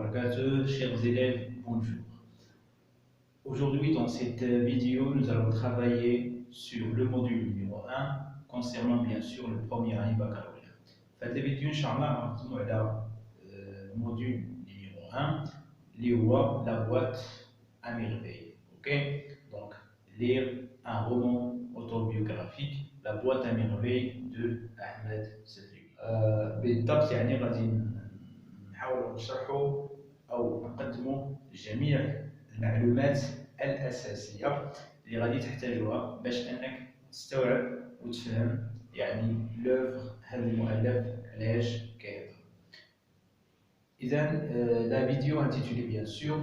barakatuh, chers élèves, bonjour. Aujourd'hui, dans cette vidéo, nous allons travailler sur le module numéro 1 concernant bien sûr le premier année baccalauréat. Cette vidéo, Inch'Allah, on va le module numéro 1, la boîte à merveille. Ok? Donc, lire un roman autobiographique, La boîte à merveille de Ahmed Sedri. بالضبط يعني غادي نحاولوا نشرحوا أو نقدموا جميع المعلومات الأساسية اللي غادي تحتاجوها باش أنك تستوعب وتفهم يعني لوفغ هذا المؤلف علاش كيهضر. إذا لا فيديو intitulée bien sûr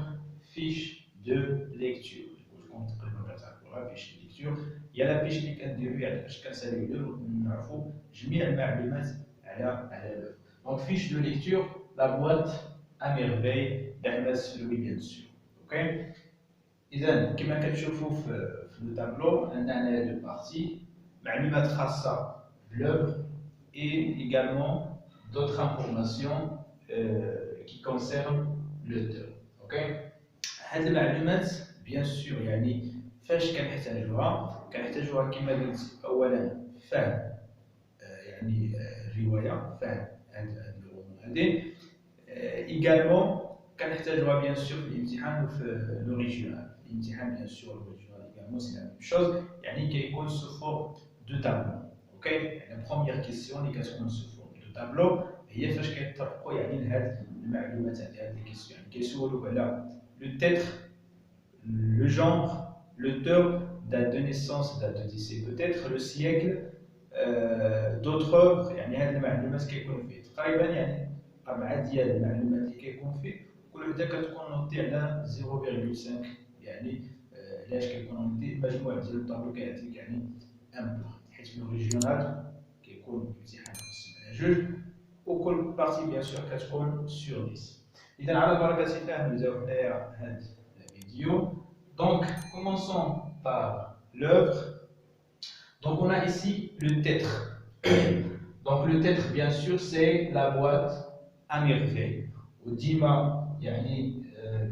fiche de lecture. كنت تقريبا كتعرفوها fiche de lecture. هي لا فيش اللي كنديرو يعني باش كنساليو نعرفوا جميع المعلومات على لوفغ. Donc fiche de lecture, la boîte à merveille d'Ahmed Sedri bien sûr. Ok? إذا كما كتشوفوا في التابلو عندنا deux parties معلومات خاصة بلوفغ et également d'autres informations qui concernent l'auteur. Ok? هاد المعلومات bien sûr يعني فاش كنحتاجوها كما قلت اولا فهم يعني الروايه فهم هاد الرومان هادي également كنحتاجوها bien sûr في الامتحان وفي l'original. الامتحان bien sûr l'original également c'est la même chose يعني كيكون sous forme de tableau. OK? La première question اللي كتكون sous forme de tableau هي فاش كيتطرقوا يعني لهاد المعلومات هاد لي كيسيون كيسولوك على le titre, le genre, l'auteur, date de naissance, date de décès peut-être, le siècle, d'autres œuvres يعني هاد المعلومات كيكون فيه تقريبا يعني 4 ديال المعلومات اللي كيكون فيه كل وحده كتكون نوتي على 0.5 يعني علاش كيكون نوتي المجموع ديال الطابلو كيعطيك يعني 1 بوان حيت في الأوريجينال كيكون الامتحان مقسم على جوج وكل بارتي بيان سور كتكون سور 10. إذا على بركة الله نبداو حنايا هاد الفيديو. Donc commençons par l'œuvre. Donc on a ici le titre. Donc le titre bien sûr c'est La boîte à merveille. وديما يعني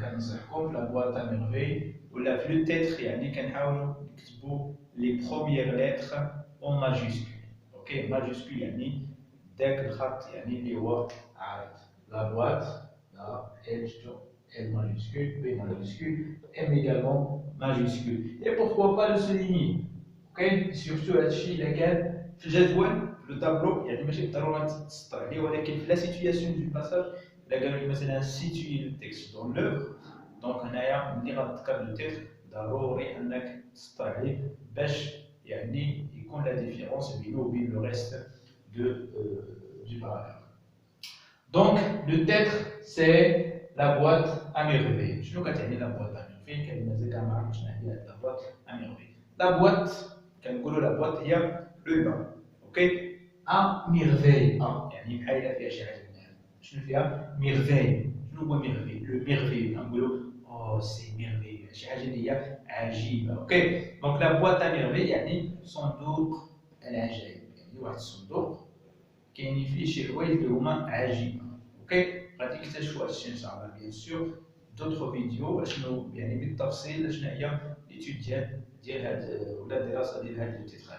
كنصحكم في La boîte à merveille ولا في le titre يعني كنحاولوا نكتبوا les premières lettres en majuscule. OK majuscule يعني داك الخط يعني اللي هو عارض. La boîte là L majuscule, B majuscule, M également majuscule. Et pourquoi pas le souligner? Ok? Surtout هادشي إلا كان في الجدول في التابلو يعني ماشي بالضرورة تسطر عليه ولكن في لا سيتوياسيون دو باساج إلا قالوا لي مثلا سيتوي لو تكست دون لوفغ دونك هنايا ملي غتذكر لو تيتر ضروري أنك تسطر عليه باش يعني يكون لا ديفيرونس بينه وبين لو ريست du paragraphe. Donc le titre c'est La boîte à merveille. شنو كتعني لا بواط à merveille؟ كلمة مازال كاع ما عرفتش شنو هي لا بواط à merveille. لا بواط كنقولوا لا بواط هي لو با. اوكي؟ à merveille يعني بحال فيها شي حاجة مزيانة. شنو فيها؟ merveille. شنو هو merveille؟ لو merveille كنقولوا او سي merveille شي حاجة اللي هي عجيبة. اوكي؟ دونك لا بواط à merveille يعني صندوق العجائب. يعني واحد الصندوق كاينين فيه شي حوايج اللي هما عجيبة. اوكي غادي نكتشفوا هادشي ان شاء الله بيان سور دوطخ فيديو شنو يعني بالتفصيل شنو هي ليتود ديال هاد ولا الدراسه ديال هاد لو تيتر.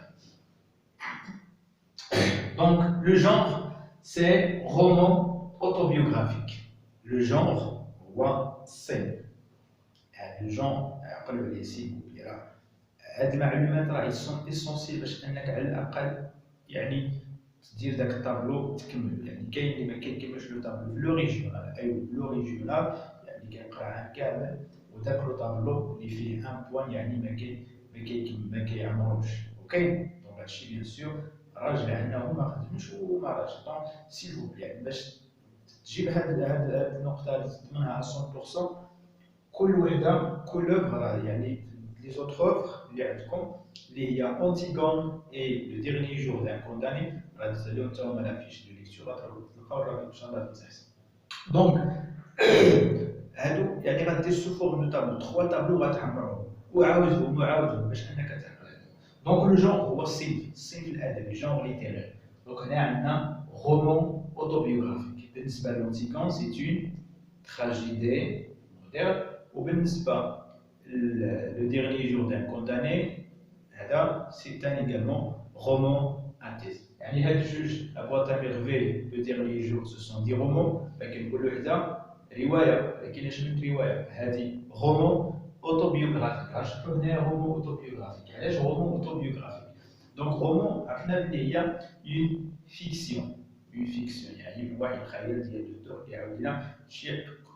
دونك لو جونغ سي رومان اوتوبيوغرافيك. لو جونغ هو الصنف. هاد لو جونغ عقلوا عليه سي بوبيرا. هاد المعلومات راه يسون اسونسيال باش انك على الاقل يعني تدير داك الطابلو تكمل يعني كاين اللي ما كيكملش لو طابلو في لوريجينال ايوا في لوريجينال يعني كيقرا عام كامل وداك لو طابلو اللي فيه 1 بوان يعني ما كيعمروش. اوكي دونك هادشي بيان سور راجع انه ما خدمش وما راجع دونك سيل فو يعني باش تجيب هاد النقطه اللي تضمنها على 100% كل وحده كل اوفر يعني لي زوتر اوفر اللي عندكم اللي هي Antigone et le dernier jour d'un condamné غادي تساليو نتاوما لا فيش دو ليكتور تلقاو الراجل ان شاء الله في تحت. دونك هادو يعني غدير سو فورم دو طابلو 3 طابلو غتحمرهم وعاودهم باش انك تعقل عليهم. دونك لو جونغ هو الصنف الادبي جونغ ليتيرير. دونك هنا عندنا رومان اوتوبيوغرافيك. بالنسبه للانتيغون سي اون tragédie moderne, وبالنسبة le dernier jour d'un condamné, c'est également roman à thèse. يعني هاد الجوج la boîte à merveille le dernier jour ce sont des romans, لكن كل وحدة رواية، لكن اش من رواية؟ هذه رومان اوتوبيوغرافيك. غنشوفوا هنا رومان اوتوبيوغرافيك. علاش رومان اوتوبيوغرافيك؟ دونك رومان عرفنا بلي هي اون فيكسيون، اون فيكسيون يعني واحد الخيال ديال الدكتور كيعاود لنا شي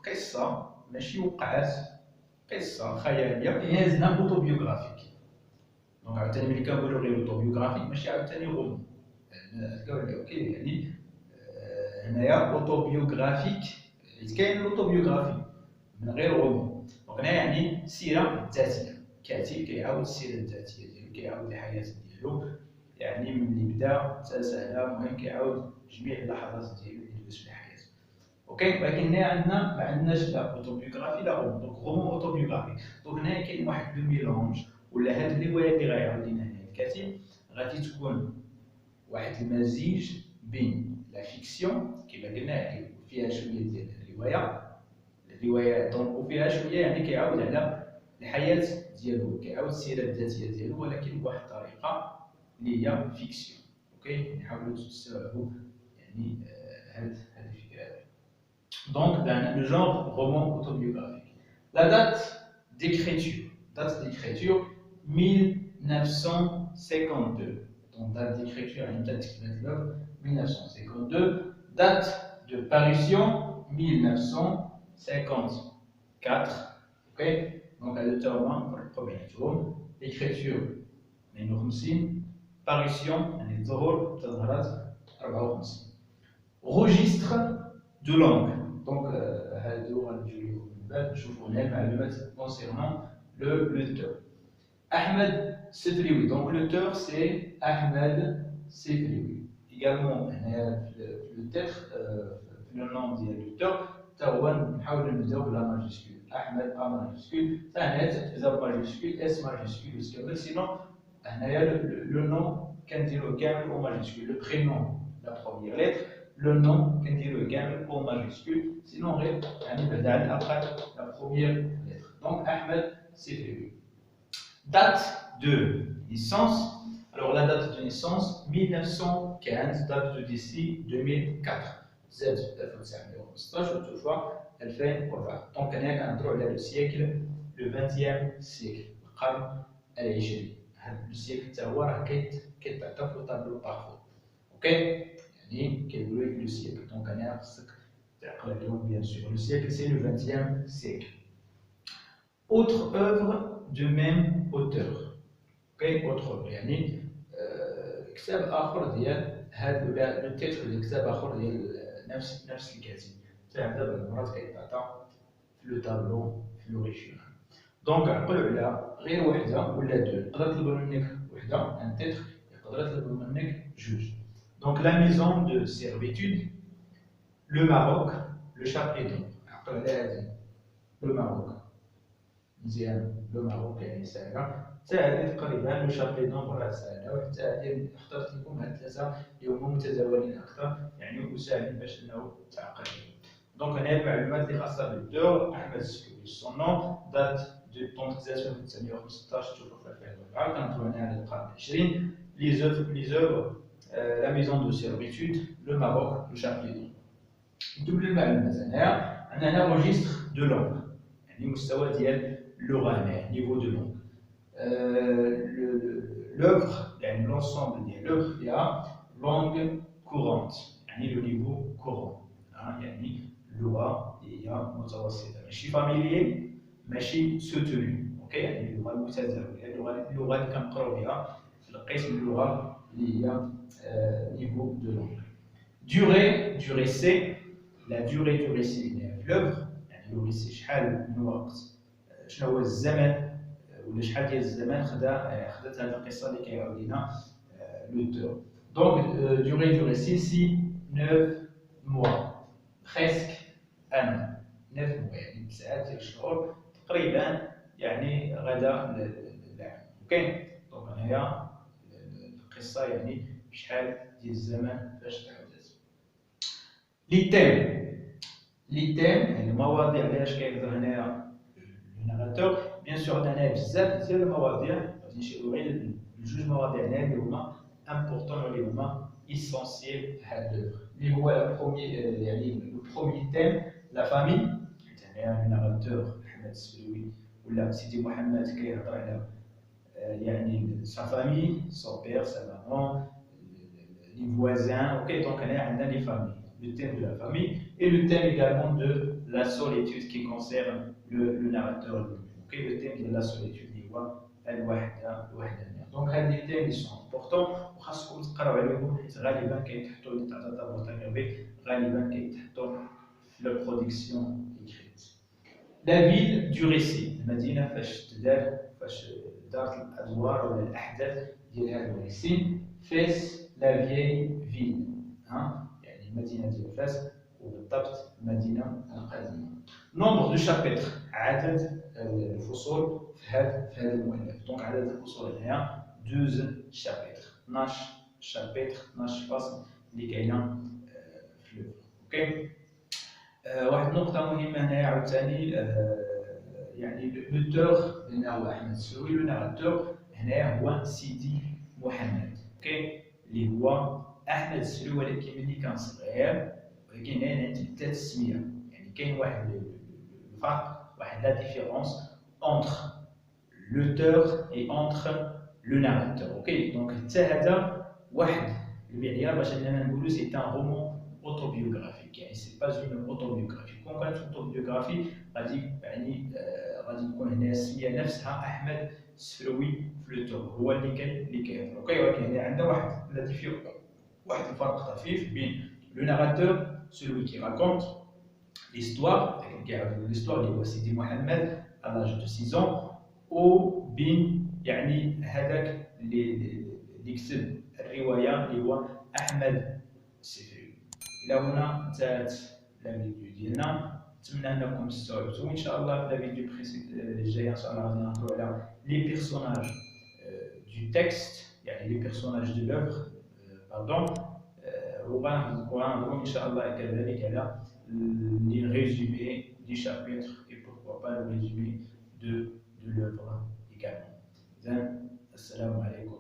قصة ماشي وقعات، قصة خيالية هي زعما اوتوبيوغرافيك. دونك عاوتاني ملي كنقولوا غير اوتوبيوغرافيك ماشي عاوتاني رومان، اوكي يعني هنايا اوتوبيوغرافيك حيت كاين الاوتوبيوغرافي من غير رومان. دونك هنا يعني سيرة ذاتية، كاتب كيعاود السيرة الذاتية ديالو، كيعاود الحياة ديالو يعني من اللي بدا حتى سالا، المهم كيعاود جميع اللحظات ديالو اللي دوز في حياته. اوكي، ولكن هنا عندنا ما عندناش لا اوتوبيوغرافي لا رومان، دونك رومان اوتوبيوغرافي. دونك هنا كاين واحد لو ميلونج، ولا هاد الرواية اللي غيعاود لنا هنا الكاتب غادي تكون واحد المزيج بين لا فيكسيون كما قلنا اللي فيها شويه ديال الروايه دونك وفيها شويه يعني كيعاود على الحياه ديالو، كيعاود السيره الذاتيه ديالو ولكن بواحد الطريقه اللي هي فيكسيون. اوكي، نحاولوا نستوعبوا يعني هاد الفكره هذه. دونك dans le genre roman autobiographique. La date d'écriture 1952. Donc date d'écriture à une date qui va être l'œuvre 1952, date de parution 1954. Ok, donc à l'auteur pour le premier tour, écriture 52, parution registre de langue. Donc concernant l'auteur. Ahmed Sefrioui. Donc l'auteur c'est Ahmed Sefrioui. Également le titre, le nom de l'auteur, la majuscule. Ahmed A majuscule, ça majuscule, S majuscule, sinon le nom quand dit le gamme au majuscule, le prénom la première lettre, le nom quand dit le gamme au majuscule, sinon après la première lettre. Donc Ahmed Sefrioui. Date de naissance. Alors la date de naissance 1915, date de décès 2004. Z 1915 toutefois elle fait donc on est dans le siècle, le 20e siècle. Le siècle تاعو راه كيتعطى في الطابلو parfois. OK يعني كيقولوا لك le siècle. Donc انا خصك تعقل عليهم bien sûr. Le siècle c'est le 20e siècle. Autre œuvre de même auteur. Okay. Autre œuvre يعني كتاب آخر ديال هذا لو تيتر ديال كتاب آخر ديال نفس الكاتب تاع دابا المرات كيتعطى في لو طابلو في لوريجينال. دونك عقلوا على غير وحده ولا دو، يقدر يطلبوا منك وحده ان تيتر، يقدر يطلبوا منك جوج. دونك لا ميزون دو سيرفيتود، لو ماروك، لو شابلي دون. عقلوا على هذه لو ماروك مزيان، لو ماروك يعني ساهله، حتى هذه تقريبا لو شابلي دون راه ساهله، وحتى هذه اخترت لكم هاد ثلاثه اللي هما متداولين اكثر يعني وساهلين باش انه تعقل. دونك هنا المعلومات اللي خاصه بالدور. احمد سكوي سون نون، دات دو بونتيزاسيون في 1915 تشوفوا في 2004، كنهضروا هنا على القرن العشرين. لي زوفر لا ميزون دو سيرفيتود، لو ماروك، لو شابلي دون. دوبل المعلومات هنايا عندنا هنا روجيستر دو لونغ يعني مستوى ديال اللغه هنايا نيفو دو لونغ. l'œuvre يعني l'ensemble ديال l'œuvre فيها langue courante يعني لو نيفو كورون يعني اللغه اللي هي متوسطه ماشي فاميليي ماشي سوتوني. اوكي يعني اللغه المتداوله، اللغه اللي كنقراو بها في القسم اللغه اللي هي نيفو دو لونغ. durée سي، لا durée سي اللي هي في l'œuvre يعني لو سي شحال من وقت، شنو هو الزمن ولا شحال ديال الزمان خدات هذه القصه اللي كيعاود لنا لوتور. دونك durée سي 9 mois presque un 9 mois يعني 9 شهور تقريبا يعني غدا العام. اوكي دونك هنايا القصه يعني شحال ديال الزمان فاش تحدث. لي تيم لي تيم يعني المواضيع اللي اش كيهضر هنايا لو ناراتور. بيان سور عندنا بزاف ديال المواضيع، غادي نشيرو غير لجوج مواضيع هنا اللي هما امبورطون واللي هما اسونسييل في هاد لوفر، اللي هو البروميي يعني لو بروميي تيم لا فامي. هنايا لو ناراتور احمد السلوي ولا سيدي محمد كيهضر على يعني sa famille, son père, sa maman, les voisins, ok, donc on a les familles, le thème de la famille et le thème également de la solitude qui concerne le narrateur lui-même, ok, le thème de la solitude, donc les thèmes ils sont importants وخاصكم تقراو عليهم حيت غالبا كيتحطوا اللي تعطى الترجمه غالبا كيتحطوا في la production écrite. La ville du récit، المدينه فاش تدار فاش دارت الادوار ولا الاحداث ديال هذا الريسي. فاس لا فيي فيل، يعني المدينه ديال فاس وبالضبط المدينه القديمه. نومبر دو شابيتر، عدد الفصول في هذا المؤلف. دونك عدد الفصول هنايا 12 شابيتر، 12 شابيتر، 12 فصل اللي كاينه في لوفر. اوكي. واحد النقطه مهمه هنايا عاوتاني، يعني لوتور هنا هو احمد السلوي، لو ناراتور هنا هو سيدي محمد، اوكي، اللي هو احمد السلوي. ولكن ملي كان صغير، ولكن هنا عندي ثلاث سميه، يعني كاين واحد الفرق، واحد لا ديفيرونس اونتر لوتور اي اونتر لو ناراتور. اوكي، دونك حتى هذا واحد المعيار باش اننا نقولوا سي ان رومون اوتوبيوغرافيك، يعني سي با اون اوتوبيوغرافي. كون كانت اوتوبيوغرافي غادي يعني غادي تكون هنا السميه نفسها احمد السفروي في لوتور هو اللي كيهضر. اوكي، ولكن هنا عندنا واحد الفرق طفيف بين لو ناراتور celui qui raconte l'histoire اللي كيعاود l'histoire اللي هو سيدي محمد à l'âge de 6 ans، وبين يعني هذاك اللي كتب الروايه اللي هو احمد السفروي. الى هنا انتهت لا فيديو ديالنا، نتمنى انكم استوعبتوا. وان شاء الله في لا فيديو الجايه ان شاء الله غادي نهضروا على لي بيرسوناج دو تكست، يعني لي بيرسوناج دو لوفر باردون، وغنهضروا ان شاء الله كذلك على لي ريزومي دي شابيتر et pourquoi pas le résumé de l'œuvre également. إذن السلام عليكم.